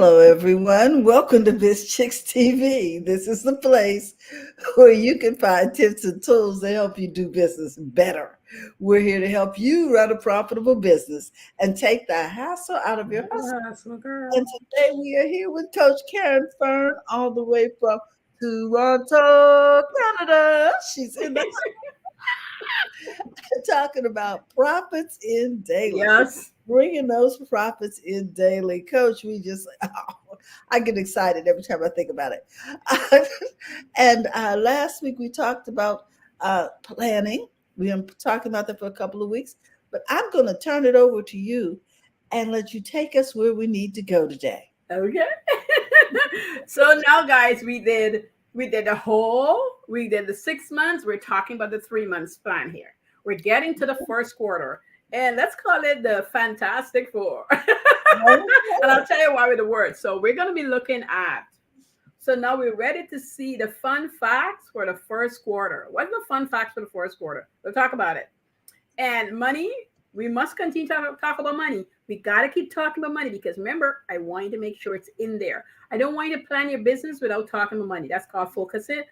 Hello, everyone. Welcome to Biz Chicks TV. This is the place where you can find tips and tools to help you do business better. We're here to help you run a profitable business and take the hassle out of your hustle. Yes, my girl. And today we are here with Coach Karen Fern, all the way from Toronto, Canada. She's in the talking about profits in daily, Yes. bringing those profits in daily. Coach, we just, I get excited every time I think about it. And last week we talked about planning. We've been talking about that for a couple of weeks, but I'm going to turn it over to you and let you take us where we need to go today. Okay. So now, guys, we did the 6 months. We're talking about the 3 months plan here. We're getting to the first quarter, and let's call it the Fantastic Four. And I'll tell you why with the word. So we're going to be looking at. So now we're ready to see the fun facts for the first quarter. What's the fun facts for the first quarter? We'll talk about it. And money, we must continue to talk about money. We got to keep talking about money because remember, I want you to make sure it's in there. I don't want you to plan your business without talking about money. That's called forecasting.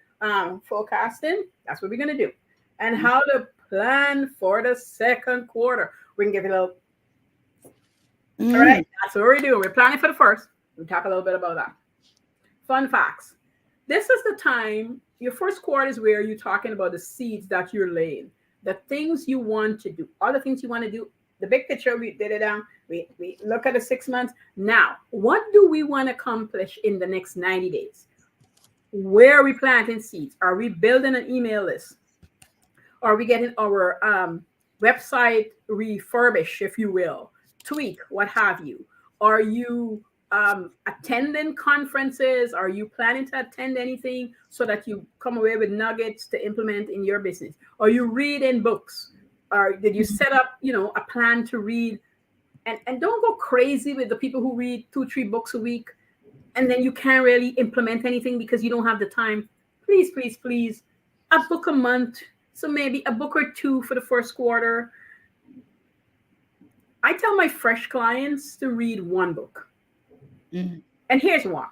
That's what we're going to do. And how to plan for the second quarter. We can give you a little. All right, that's what we're doing. We're planning for the first. We'll talk a little bit about that. Fun facts. This is the time, your first quarter is where you're talking about the seeds that you're laying, the things you want to do, all the things you want to do. The big picture, we did it down. We look at the 6 months. Now, what do we want to accomplish in the next 90 days? Where are we planting seeds? Are we building an email list? Are we getting our website refurbished, if you will, tweak, what have you? Are you attending conferences? Are you planning to attend anything so that you come away with nuggets to implement in your business? Are you reading books? Or did you set up, a plan to read? And don't go crazy with the people who read 2-3 books a week and then you can't really implement anything because you don't have the time. Please, please, please, a book a month. So maybe a book or two for the first quarter. I tell my fresh clients to read one book. Mm-hmm. And here's why.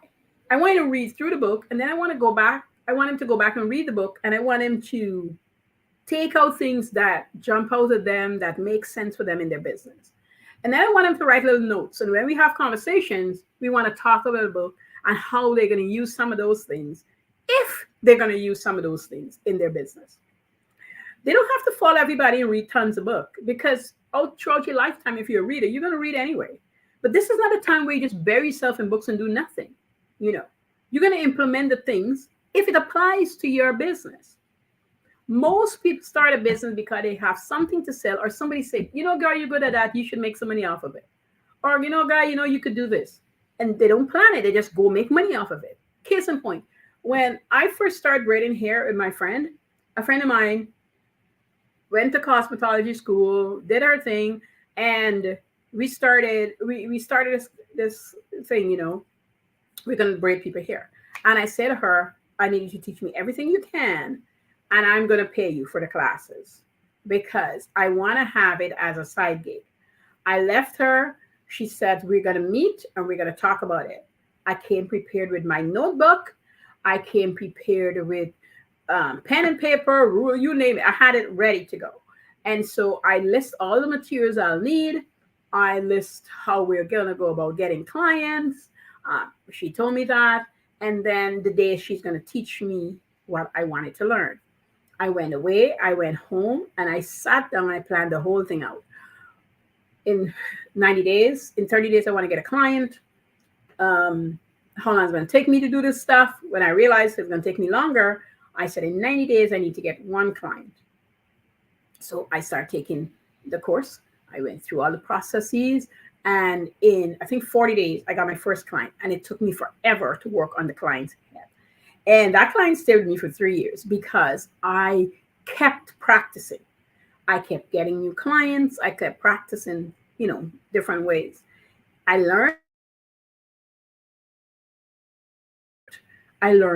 I want him to read through the book and then I want to go back. I want him to go back and read the book and I want him to take out things that jump out at them that make sense for them in their business. And then I want them to write little notes. And when we have conversations, we want to talk about the book and how they're going to use some of those things, if they're going to use some of those things in their business. They don't have to follow everybody and read tons of books because throughout your lifetime, if you're a reader, you're going to read anyway. But this is not a time where you just bury yourself in books and do nothing. You're going to implement the things if it applies to your business. Most people start a business because they have something to sell or somebody say, girl, you're good at that. You should make some money off of it. Or, guy, you could do this. And they don't plan it. They just go make money off of it. Case in point, when I first started braiding hair with my friend, a friend of mine went to cosmetology school, did her thing, and we started this thing, we're going to braid people hair. And I said to her, I need you to teach me everything you can, and I'm going to pay you for the classes because I want to have it as a side gig. I left her. She said, we're going to meet and we're going to talk about it. I came prepared with my notebook. I came prepared with pen and paper, rule, you name it. I had it ready to go. And so I list all the materials I'll need. I list how we're going to go about getting clients. She told me that. And then the day she's going to teach me what I wanted to learn. I went away, I went home, and I sat down and I planned the whole thing out. In 90 days, in 30 days, I want to get a client. How long is it going to take me to do this stuff? When I realized it's going to take me longer, I said in 90 days, I need to get one client. So I started taking the course. I went through all the processes. And in, I think, 40 days, I got my first client. And it took me forever to work on the client's head. And that client stayed with me for 3 years because I kept practicing. I kept getting new clients. I kept practicing, different ways. I learned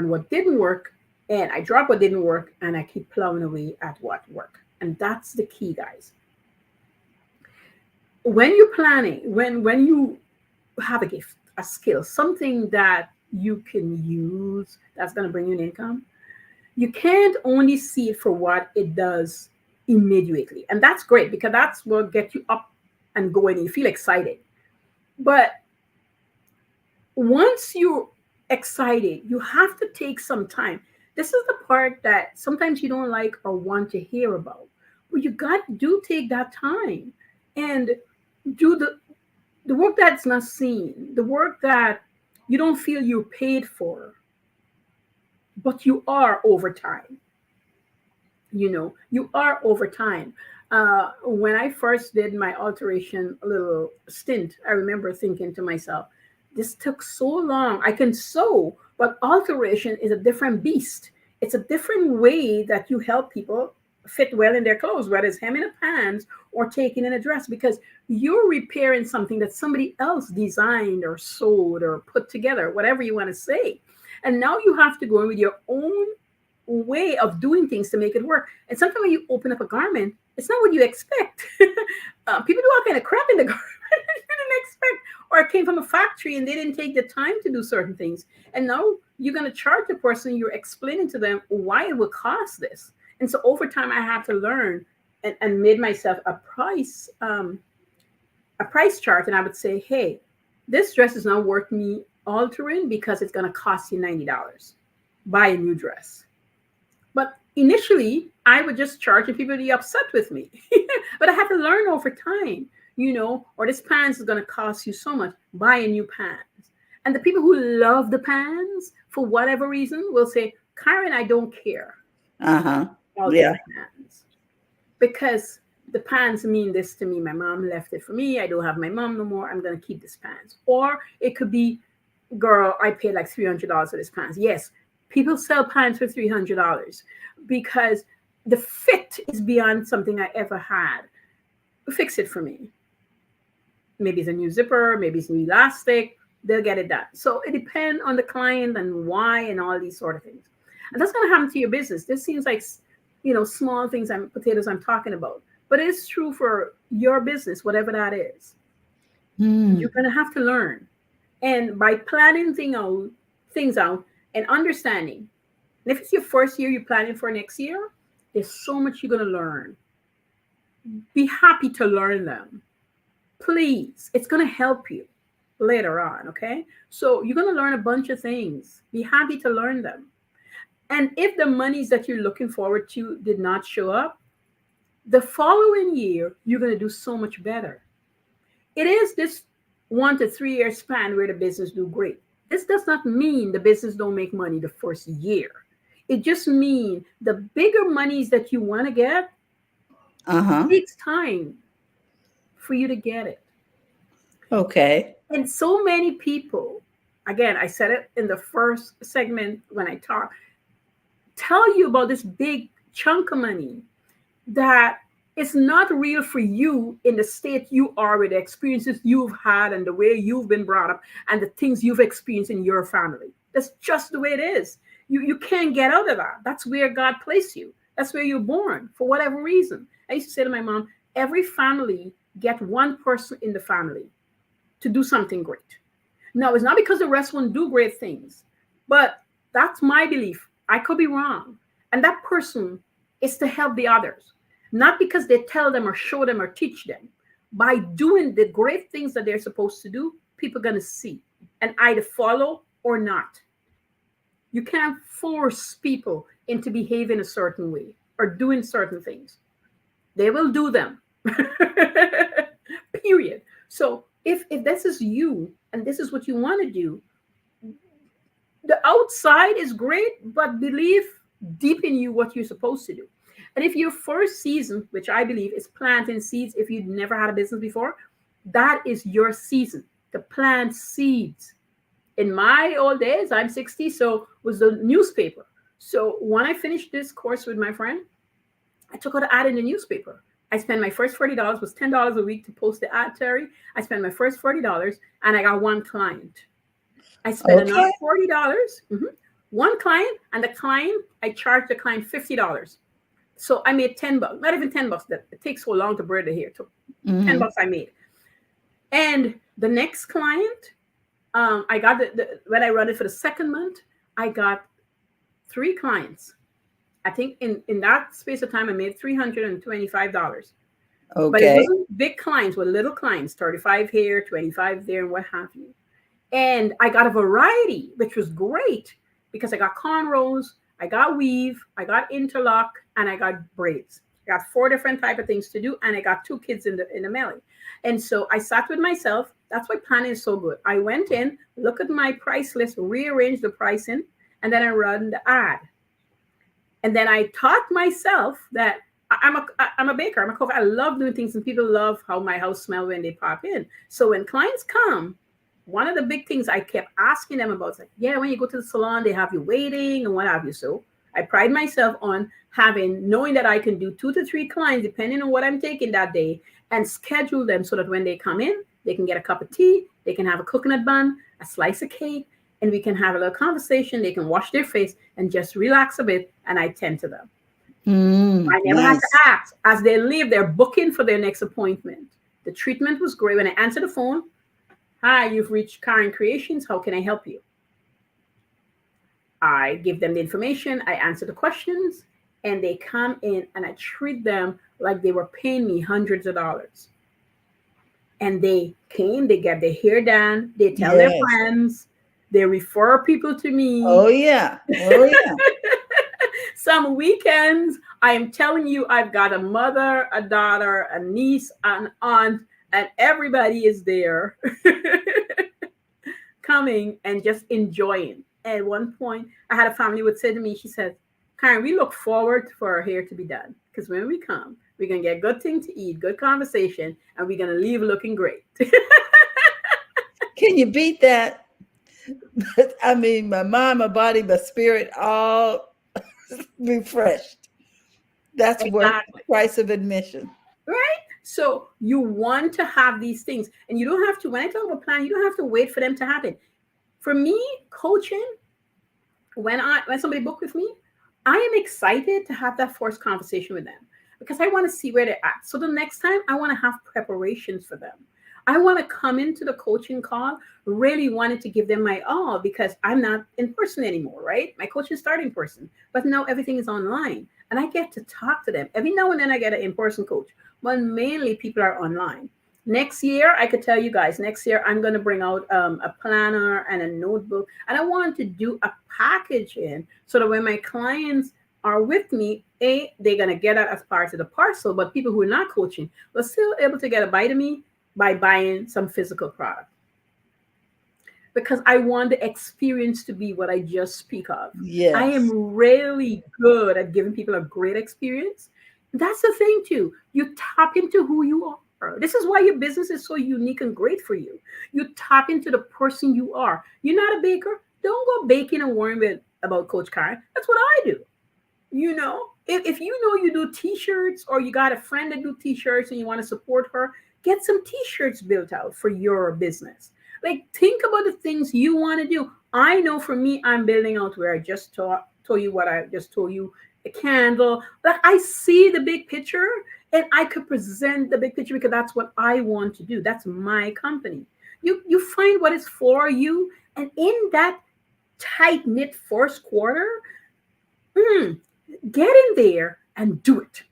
what didn't work, and I dropped what didn't work, and I keep plowing away at what worked. And that's the key, guys. When you're planning, when you have a gift, a skill, something that you can use that's going to bring you an income, you can't only see it for what it does immediately. And that's great because that's what gets you up and going and you feel excited. But once you're excited, you have to take some time. This is the part that sometimes you don't like or want to hear about. But you got to do take that time and do the work that's not seen, the work that you don't feel you're paid for, but you are over time. You are over time. When I first did my alteration little stint, I remember thinking to myself, this took so long. I can sew, but alteration is a different beast. It's a different way that you help people fit well in their clothes, whether it's hemming a pants or taking in a dress, because you're repairing something that somebody else designed or sewed or put together, whatever you want to say. And now you have to go in with your own way of doing things to make it work. And sometimes when you open up a garment, it's not what you expect. People do all kind of crap in the garment you didn't expect, or it came from a factory and they didn't take the time to do certain things. And now you're going to charge the person, you're explaining to them why it will cost this. And so over time, I had to learn and made myself a price chart. And I would say, hey, this dress is not worth me altering because it's going to cost you $90. Buy a new dress. But initially, I would just charge and people would be upset with me. But I had to learn over time, or this pants is going to cost you so much. Buy a new pants. And the people who love the pants, for whatever reason, will say, Karen, I don't care. Yeah. Pants. Because the pants mean this to me. My mom left it for me. I don't have my mom no more. I'm going to keep this pants. Or it could be, girl, I paid like $300 for this pants. Yes, people sell pants for $300 because the fit is beyond something I ever had. Fix it for me. Maybe it's a new zipper, maybe it's new elastic. They'll get it done. So it depends on the client and why and all these sort of things. And that's going to happen to your business. This seems like, small things potatoes I'm talking about. But it's true for your business, whatever that is. You're going to have to learn. And by planning things out and understanding, and if it's your first year, you're planning for next year, there's so much you're going to learn. Be happy to learn them. Please, it's going to help you later on, okay? So you're going to learn a bunch of things. Be happy to learn them. And if the monies that you're looking forward to did not show up, the following year, you're going to do so much better. It is this 1 to 3 year span where the business do great. This does not mean the business don't make money the first year. It just means the bigger monies that you want to get, it takes time for you to get it. Okay. And so many people, again, I said it in the first segment when I talked, tell you about this big chunk of money that it's not real for you in the state you are with the experiences you've had and the way you've been brought up and the things you've experienced in your family. That's just the way it is. You can't get out of that. That's where God placed you. That's where you're born for whatever reason. I used to say to my mom, every family get one person in the family to do something great. Now, it's not because the rest won't do great things, but that's my belief. I could be wrong. And that person is to help the others, not because they tell them or show them or teach them. By doing the great things that they're supposed to do, people are going to see and either follow or not. You can't force people into behaving a certain way or doing certain things. They will do them. Period. So if this is you and this is what you want to do, the outside is great, but believe deep in you what you're supposed to do. And if your first season, which I believe is planting seeds, if you've never had a business before, that is your season to plant seeds. In my old days, I'm 60, so was the newspaper. So when I finished this course with my friend, I took out an ad in the newspaper. I spent my first $40, was $10 a week to post the ad, Terry. I spent my first $40 and I got one client. I spent another $40, one client, and the client, I charged the client $50. So I made $10, not even $10. That it takes so long to braid the hair. So $10 I made. And the next client, I got when I run it for the second month, I got 3 clients. I think in that space of time, I made $325. But it Okay. wasn't big clients, but little clients, 35 here, 25 there, and what have you. And I got a variety, which was great because I got cornrows, I got weave, I got interlock, and I got braids. I got 4 different type of things to do, and I got 2 kids in the melee. And so I sat with myself. That's why planning is so good. I went in, look at my price list, rearrange the pricing, and then I run the ad. And then I taught myself that I'm a baker. I'm a cook. I love doing things, and people love how my house smells when they pop in. So when clients come, one of the big things I kept asking them about is like, yeah, when you go to the salon, they have you waiting and what have you. So I pride myself on knowing that I can do 2 to 3 clients depending on what I'm taking that day and schedule them so that when they come in, they can get a cup of tea, they can have a coconut bun, a slice of cake, and we can have a little conversation. They can wash their face and just relax a bit, and I tend to them. I never had to Nice. ask. As they leave, they're booking for their next appointment. The treatment was great. When I answer the phone, hi, you've reached Karen Creations. How can I help you? I give them the information, I answer the questions, and they come in and I treat them like they were paying me hundreds of dollars. And they came, they get their hair done, they tell their Yes. friends, they refer people to me. Oh yeah. Oh yeah. Some weekends, I am telling you, I've got a mother, a daughter, a niece, an aunt, and everybody is there coming and just enjoying. At one point, I had a family would say to me, she said, Karen, we look forward for our hair to be done because when we come, we're going to get good thing to eat, good conversation, and we're going to leave looking great. Can you beat that? I mean, my mind, my body, my spirit, all refreshed. That's worth the Exactly. price of admission. Right? So you want to have these things, and you don't have to, when I talk about plan, you don't have to wait for them to happen. For me, coaching, when somebody book with me, I am excited to have that first conversation with them because I want to see where they're at. So the next time I want to have preparations for them. I want to come into the coaching call really wanting to give them my all because I'm not in person anymore, right? My coaching started in person, but now everything is online and I get to talk to them. Every now and then I get an in-person coach, but mainly people are online. Next year, I could tell you guys, next year I'm going to bring out a planner and a notebook, and I want to do a package in so that when my clients are with me, they're going to get that as part of the parcel, but people who are not coaching will still able to get a bite of me by buying some physical product. Because I want the experience to be what I just speak of. I Yes. am really good at giving people a great experience. That's the thing too. You tap into who you are. This is why your business is so unique and great for you. You tap into the person you are. You're not a baker. Don't go baking and worrying about Coach Karen. That's what I do. If you know you do t-shirts or you got a friend that do t-shirts and you want to support her, get some t-shirts built out for your business. Like think about the things you want to do. I know for me, I'm building out where I just told you what I just told you, a candle. But I see the big picture and I could present the big picture because that's what I want to do. That's my company. You find what is for you, and in that tight knit first quarter, get in there and do it.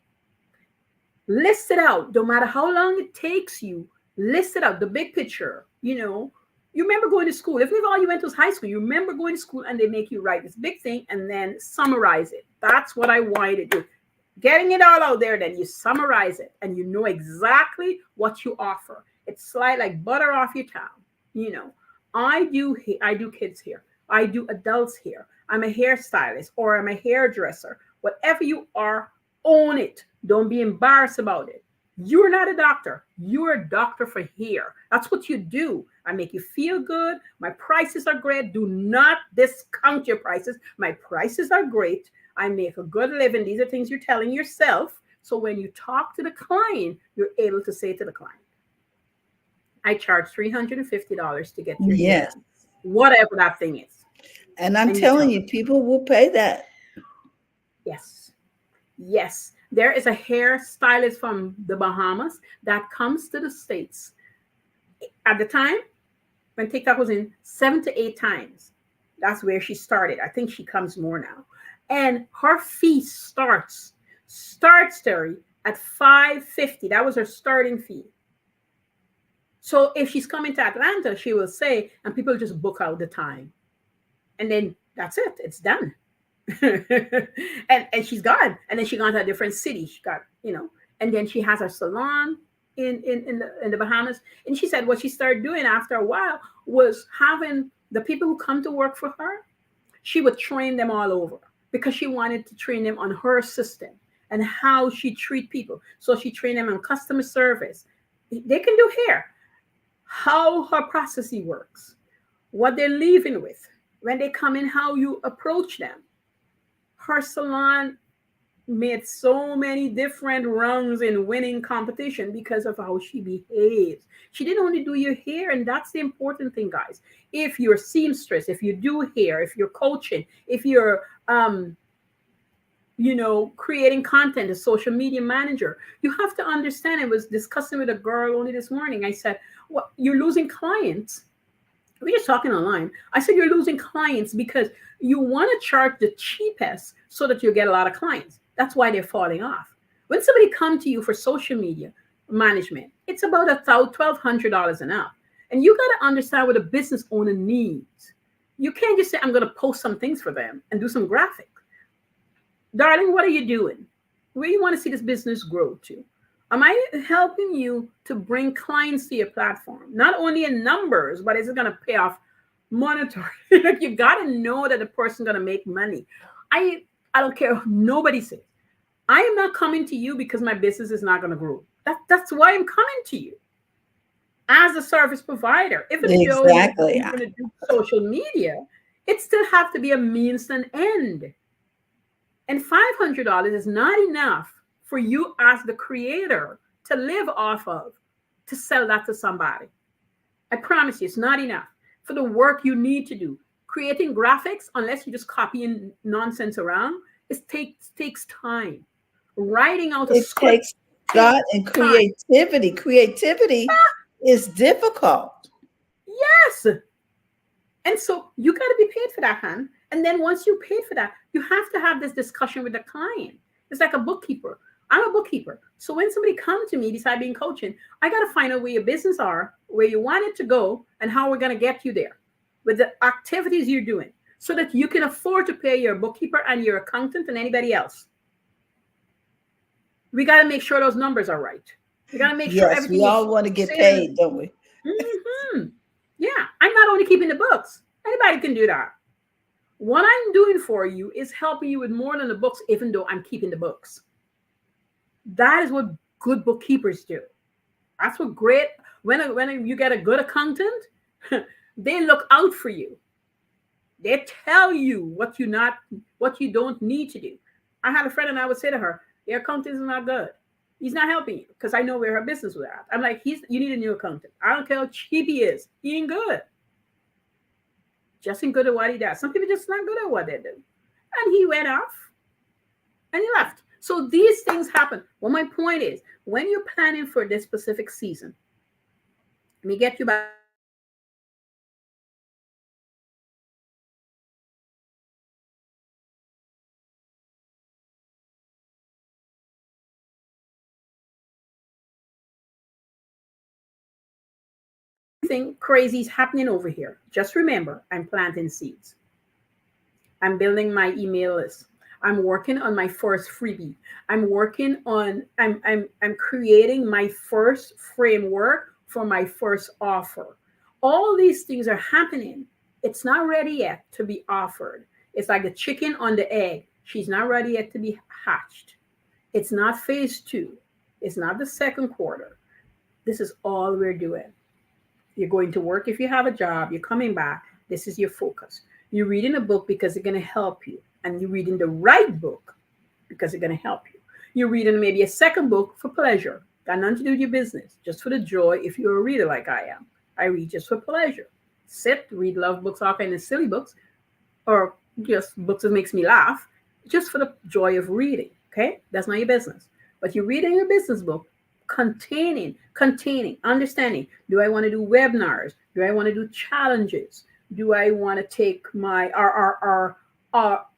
List it out. No matter how long it takes you, list it out. The big picture. You remember going to school. If all you went to was high school, you remember going to school and they make you write this big thing and then summarize it. That's what I want you to do. Getting it all out there, then you summarize it and you know exactly what you offer. It's like butter off your tongue. I do kids hair. I do adults hair. I'm a hairstylist or I'm a hairdresser. Whatever you are, own it. Don't be embarrassed about it. You're not a doctor. You're a doctor for hair. That's what you do. I make you feel good. My prices are great. Do not discount your prices. My prices are great. I make a good living. These are things you're telling yourself. So when you talk to the client, you're able to say to the client, I charge $350 to get your hair Yes. done. Whatever that thing is. And I'm And you telling tell you, them, people will pay that. yes. Yes. There is a hairstylist from the Bahamas that comes to the States. At the time, when TikTok was in, 7 to 8 times. That's where she started. I think she comes more now. And her fee starts, Terry, at $5.50. That was her starting fee. So if she's coming to Atlanta, she will say, and people just book out the time. And then that's it. It's done. and she's gone. And then she gone to a different city. She got, and then she has her salon in the Bahamas. And she said what she started doing after a while was having the people who come to work for her, she would train them all over because she wanted to train them on her system and how she treat people. So she trained them on customer service. They can do hair, how her processing works, what they're leaving with, when they come in, how you approach them. Her salon made so many different rungs in winning competition because of how she behaves. She didn't only do your hair, and that's the important thing, guys. If you're seamstress, if you do hair, if you're coaching, if you're creating content, a social media manager, you have to understand. I was discussing with a girl only this morning. I said, well, you're losing clients. We're just talking online. I said, you're losing clients because you want to charge the cheapest so that you get a lot of clients. That's why they're falling off. When somebody comes to you for social media management, it's about $1,200 and up. And you got to understand what a business owner needs. You can't just say, I'm going to post some things for them and do some graphics. Darling, what are you doing? Where do you want to see this business grow to? Am I helping you to bring clients to your platform? Not only in numbers, but is it going to pay off monetarily? You got to know that the person's going to make money. I don't care what nobody says. I am not coming to you because my business is not going to grow. That's why I'm coming to you as a service provider. If it's exactly going to do social media, it still have to be a means to an end. And $500 is not enough for you as the creator to live off of, to sell that to somebody. I promise you, it's not enough for the work you need to do. Creating graphics, unless you just copying nonsense around, it takes time. Writing out a script takes thought and creativity. Creativity is difficult. Yes. And so you got to be paid for that, hon. And then once you paid for that, you have to have this discussion with the client. It's like a bookkeeper. I'm a bookkeeper. So when somebody comes to me, decide being coaching, I got to find out where your business are, where you want it to go, and how we're going to get you there with the activities you're doing so that you can afford to pay your bookkeeper and your accountant and anybody else. We got to make sure those numbers are right. We got to make sure everything. We all want to get paid, don't we? Mm-hmm. Yeah. I'm not only keeping the books. Anybody can do that. What I'm doing for you is helping you with more than the books, even though I'm keeping the books. That is what good bookkeepers do. That's what great, when you get a good accountant, they look out for you. They tell you what you don't need to do. I had a friend and I would say to her, your accountant is not good. He's not helping you because I know where her business was at. I'm like, you need a new accountant. I don't care how cheap he is. He ain't good. Just ain't good at what he does. Some people just not good at what they do. And he went off and he left. So these things happen. Well, my point is, when you're planning for this specific season, let me get you back. Anything crazy is happening over here. Just remember, I'm planting seeds. I'm building my email list. I'm working on my first freebie. I'm creating my first framework for my first offer. All these things are happening. It's not ready yet to be offered. It's like the chicken on the egg. She's not ready yet to be hatched. It's not phase 2. It's not the second quarter. This is all we're doing. You're going to work if you have a job. You're coming back. This is your focus. You're reading a book because it's going to help you. And you're reading the right book because it's going to help you. You're reading maybe a second book for pleasure. Got nothing to do with your business. Just for the joy if you're a reader like I am. I read just for pleasure. Sit, read love books, all kinds of silly books. Or just books that makes me laugh. Just for the joy of reading. Okay? That's not your business. But you're reading a business book. containing, understanding. Do I want to do webinars? Do I want to do challenges? Do I want to take my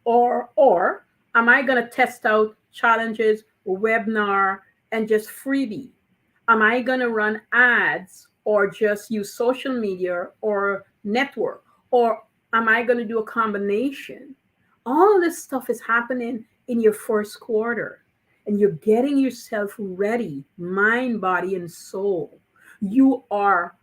or am I going to test out challenges, webinar, and just freebie? Am I going to run ads or just use social media or network? Or am I going to do a combination? All this stuff is happening in your first quarter, and you're getting yourself ready, mind, body, and soul. You are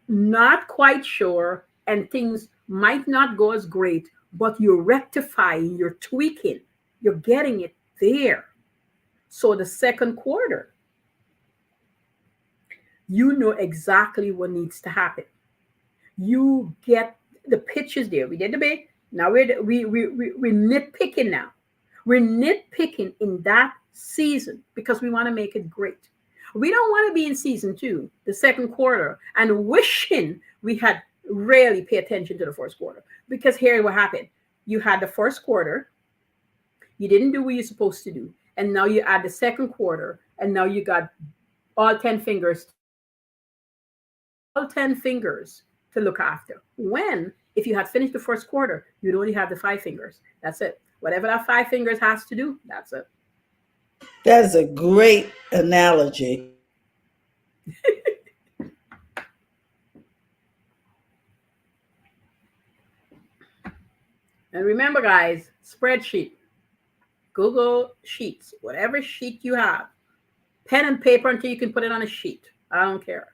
not quite sure, and things might not go as great, but you're rectifying, you're tweaking, you're getting it there. So the second quarter, you know exactly what needs to happen. You get the pitches there. We did the big. Now we're nitpicking now. We're nitpicking in that season because we want to make it great. We don't want to be in season 2, the second quarter, and wishing we had really pay attention to the first quarter. Because here's what happened. You had the first quarter, you didn't do what you're supposed to do, and now you add the second quarter, and now you got all 10 fingers to look after. When, if you had finished the first quarter, you'd only have the 5 fingers. That's it. Whatever that 5 fingers has to do, that's it. That is a great analogy. And remember, guys, spreadsheet, Google Sheets, whatever sheet you have, pen and paper until you can put it on a sheet. I don't care.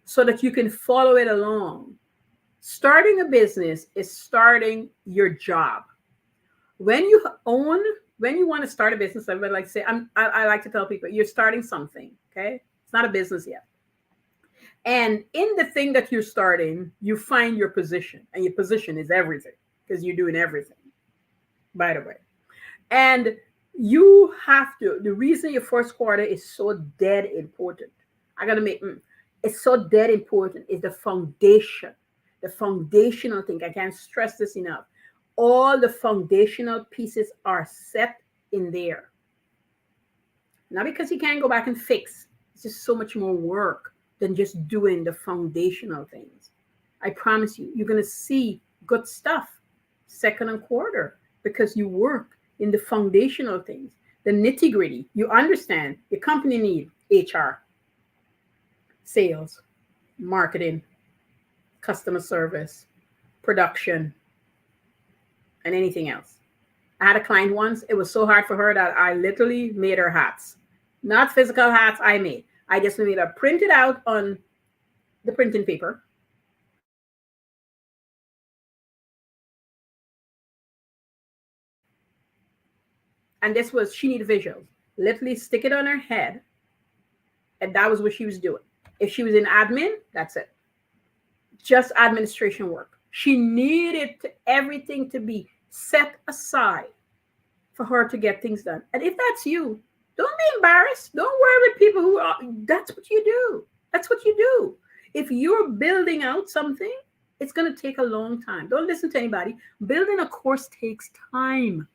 So that you can follow it along. Starting a business is starting your job. When you want to start a business, I would like to say, I like to tell people, you're starting something, okay? It's not a business yet. And in the thing that you're starting, you find your position, and your position is everything because you're doing everything, by the way. And you have to, the reason your first quarter is so dead important, it's so dead important is the foundation, the foundational thing. I can't stress this enough. All the foundational pieces are set in there. Not because you can't go back and fix. It's just so much more work than just doing the foundational things. I promise you, you're going to see good stuff second and quarter because you work in the foundational things, the nitty gritty. You understand your company need HR, sales, marketing, customer service, production, and anything else. I had a client once. It was so hard for her that I literally made her hats. Not physical hats I made. I just made her print it out on the printing paper. And this was, she needed visuals. Literally stick it on her head. And that was what she was doing. If she was in admin, that's it. Just administration work. She needed everything to be set aside for her to get things done. And if that's you, don't be embarrassed. Don't worry with people who are, that's what you do. That's what you do. If you're building out something, it's going to take a long time. Don't listen to anybody. Building a course takes time.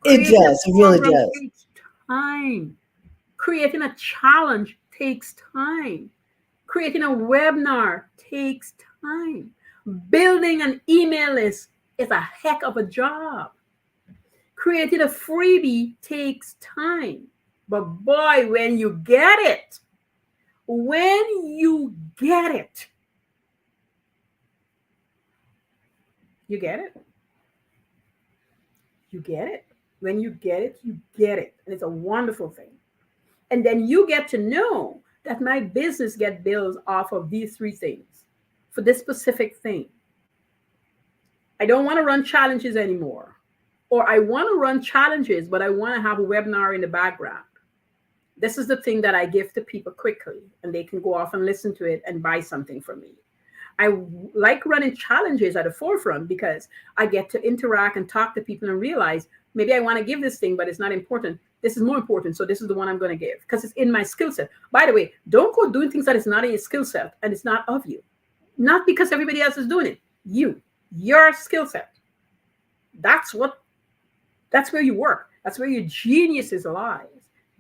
It does. It really does. Takes time. Creating a challenge takes time. Creating a webinar takes time. Building an email list is a heck of a job. Creating a freebie takes time. But boy, when you get it, you get it. You get it. When you get it, you get it. And it's a wonderful thing. And then you get to know that my business gets bills off of these 3 things for this specific thing. I don't want to run challenges anymore. Or I want to run challenges, but I want to have a webinar in the background. This is the thing that I give to people quickly, and they can go off and listen to it and buy something from me. I like running challenges at the forefront because I get to interact and talk to people and realize maybe I want to give this thing, but it's not important. This is more important. So this is the one I'm going to give because it's in my skill set. By the way, don't go doing things that is not in your skill set and it's not of you. Not because everybody else is doing it. Your skill set. That's where you work. That's where your genius is lies.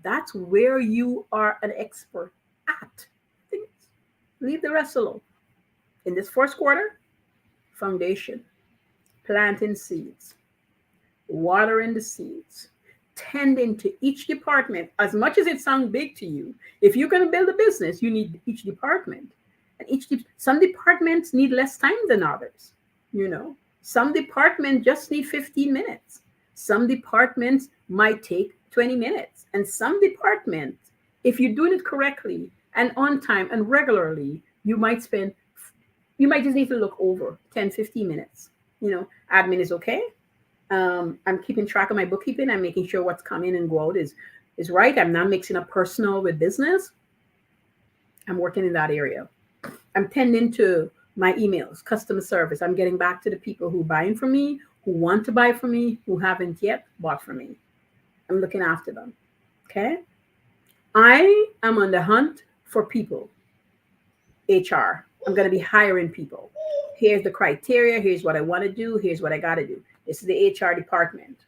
That's where you are an expert at. Things. Leave the rest alone. In this first quarter, foundation, planting seeds, watering the seeds, tending to each department. As much as it sounds big to you, if you're going to build a business, you need each department. And some departments need less time than others. You know, some departments just need 15 minutes. Some departments might take 20 minutes. And some departments, if you're doing it correctly and on time and regularly, you might just need to look over 10, 15 minutes. You know, admin is okay. I'm keeping track of my bookkeeping. I'm making sure what's coming and go out is right. I'm not mixing up personal with business. I'm working in that area. I'm tending to my emails, customer service. I'm getting back to the people who are buying from me, who want to buy from me, who haven't yet bought from me. I'm looking after them. Okay. I am on the hunt for people. HR. I'm going to be hiring people. Here's the criteria. Here's what I want to do. Here's what I got to do. This is the HR department.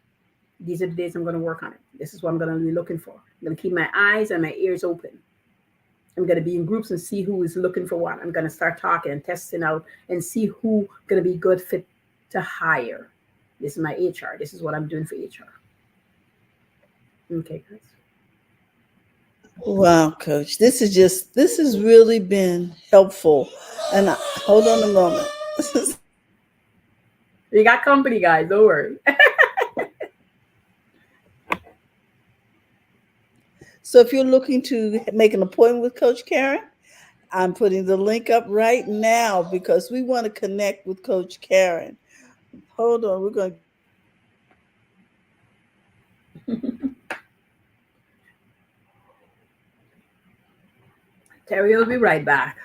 These are the days I'm going to work on it. This is what I'm going to be looking for. I'm going to keep my eyes and my ears open. I'm going to be in groups and see who is looking for what. I'm going to start talking and testing out and see who going to be good fit to hire. This is my HR. This is what I'm doing for HR. Okay, guys. Wow, Coach. This has really been helpful. And hold on a moment. You got company, guys. Don't worry. So if you're looking to make an appointment with Coach Karen, I'm putting the link up right now because we want to connect with Coach Karen. Hold on. We're going to. Terry will be right back.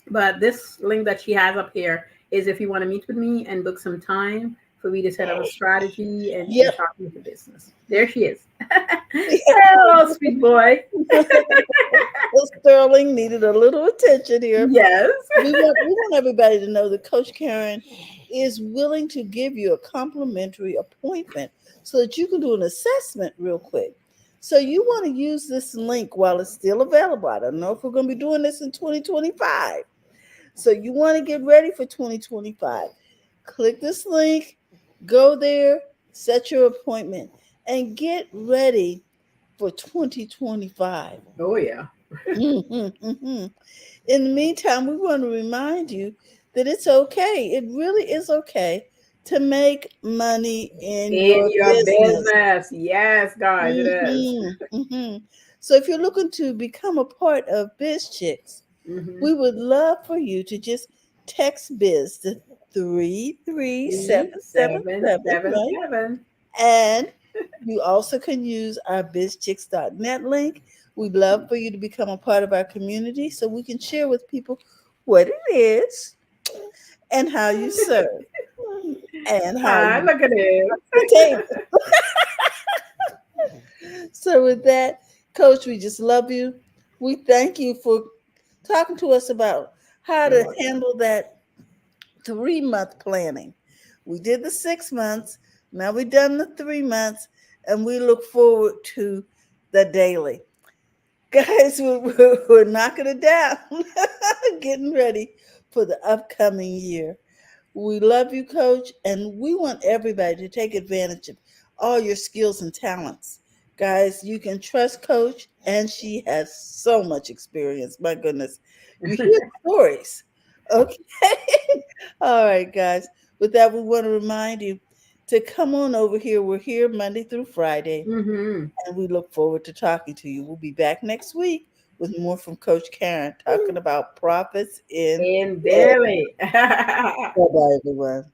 But this link that she has up here is if you want to meet with me and book some time for me to set up a strategy and talk with the business. There she is. Hello, sweet boy. Sterling needed a little attention here. Yes. we want everybody to know that Coach Karen is willing to give you a complimentary appointment so that you can do an assessment real quick. So you want to use this link while it's still available. I don't know if we're going to be doing this in 2025. So you want to get ready for 2025. Click this link, go there, set your appointment, and get ready for 2025. Oh, yeah. In the meantime, we want to remind you that it's okay. It really is okay to make money in your business. Yes, guys, it is. So if you're looking to become a part of Biz Chicks, we would love for you to just text Biz to 33777, right? And you also can use our bizchicks.net link. We'd love for you to become a part of our community so we can share with people what it is and how you serve. And how look at it. So with that, Coach, we just love you. We thank you for talking to us about how to handle that 3-month planning. We did the 6 months. Now we've done the 3 months, and we look forward to the daily. Guys, we're knocking it down, getting ready for the upcoming year. We love you, Coach, and we want everybody to take advantage of all your skills and talents. Guys, you can trust Coach, and she has so much experience. My goodness. You hear stories. Okay. All right, guys. With that, we want to remind you to come on over here. We're here Monday through Friday, and we look forward to talking to you. We'll be back next week with more from Coach Karen talking about profits in daily. Bye-bye, everyone.